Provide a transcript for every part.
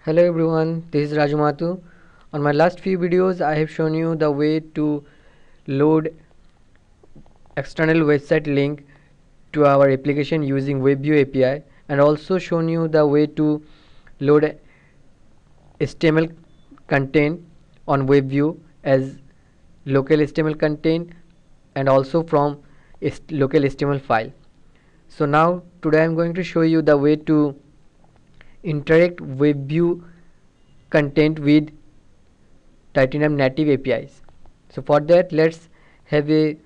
Hello everyone, this is Raju Mahato. On my last few videos, I have shown you the way to load external website link to our application using Webview API, and also shown you the way to load HTML content on Webview as local HTML content and also from local HTML file. So now today I am going to show you the way to interact Webview content with Titanium native APIs. So for that, let's have a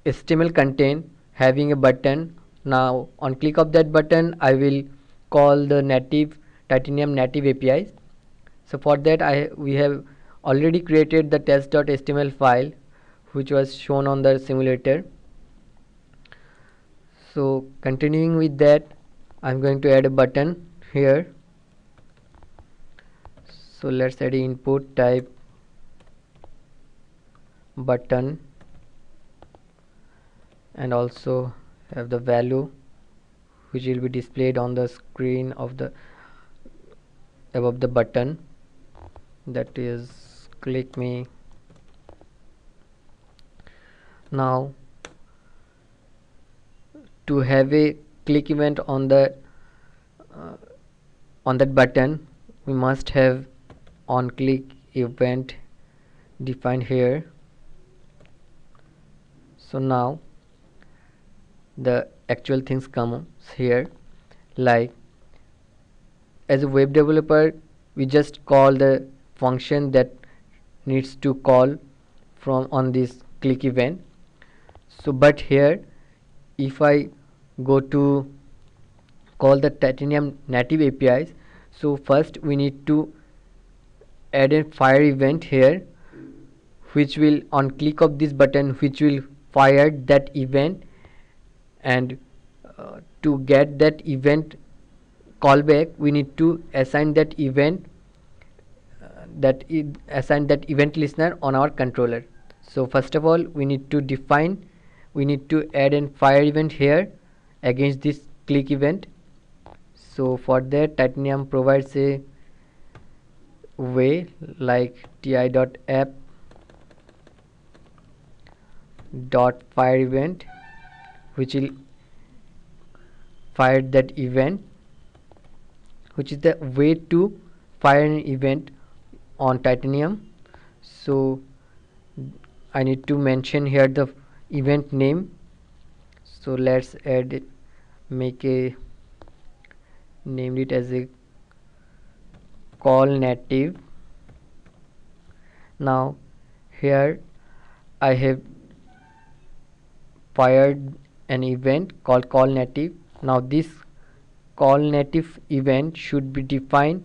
HTML content having a button. Now on click of that button, I will call the native Titanium native APIs. So for that, we have already created the test.html file which was shown on the simulator. So continuing with that, I'm going to add a button here. So let's add input type button and also have the value which will be displayed on the screen of the above the button, that is click me. Now to have a click event on the on that button, we must have on click event defined here. So now the actual things comes here, like as a web developer we just call the function that needs to call from on this click event. So but here if I go to call the Titanium native APIs, so first we need to add a fire event here which will on click of this button which will fire that event, and to get that event callback we need to assign that event assign that event listener on our controller. So first of all we need to add an fire event here against this click event. So for that, Titanium provides a way like ti.app dot fire event which will fire that event, which is the way to fire an event on Titanium. So I need to mention here the event name. So let's add it, name it as a call native. Now here I have fired an event called call native. Now this call native event should be defined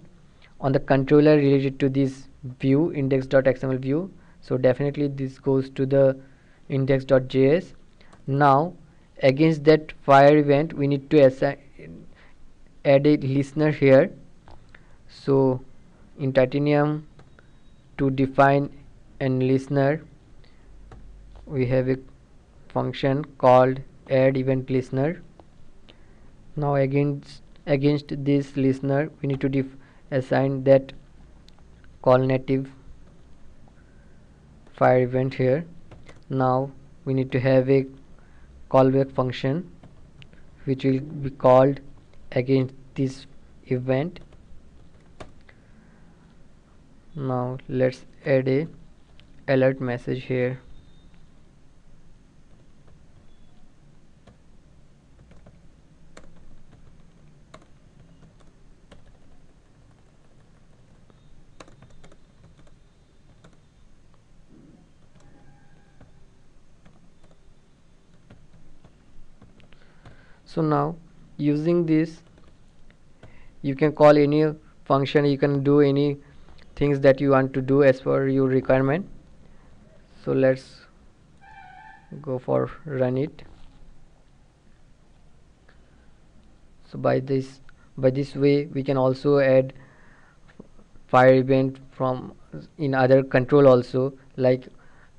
on the controller related to this view index.xml view. So definitely this goes to the index.js. Now against that fire event we need to add a listener here. So in Titanium, to define an listener we have a function called add event listener. Now against this listener we need to assign that call native fire event here. Now we need to have a callback function which will be called against this event. Now let's add a alert message here. So now using this you can call any function, you can do any things that you want to do as per your requirement. So let's go for run it. So by this way we can also add fire event from in other control also, like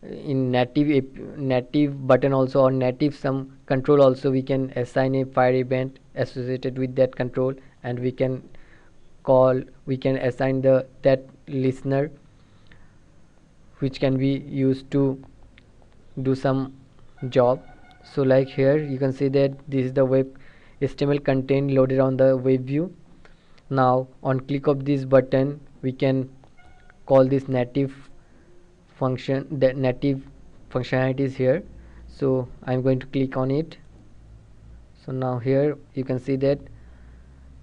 in native button also, or native some control also we can assign a fire event associated with that control, and we can call, we can assign that listener, which can be used to do some job. So like here you can see that this is the web HTML content loaded on the web view. Now on click of this button we can call this native function. The native functionality is here, so I'm going to click on it. So now here you can see that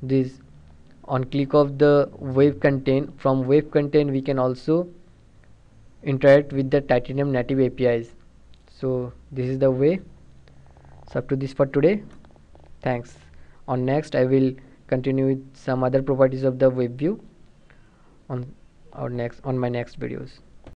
this, on click of the web content, from web content we can also interact with the Titanium native APIs. So this is the way. So up to this for today. Thanks. On next I will continue with some other properties of the web view on my next videos.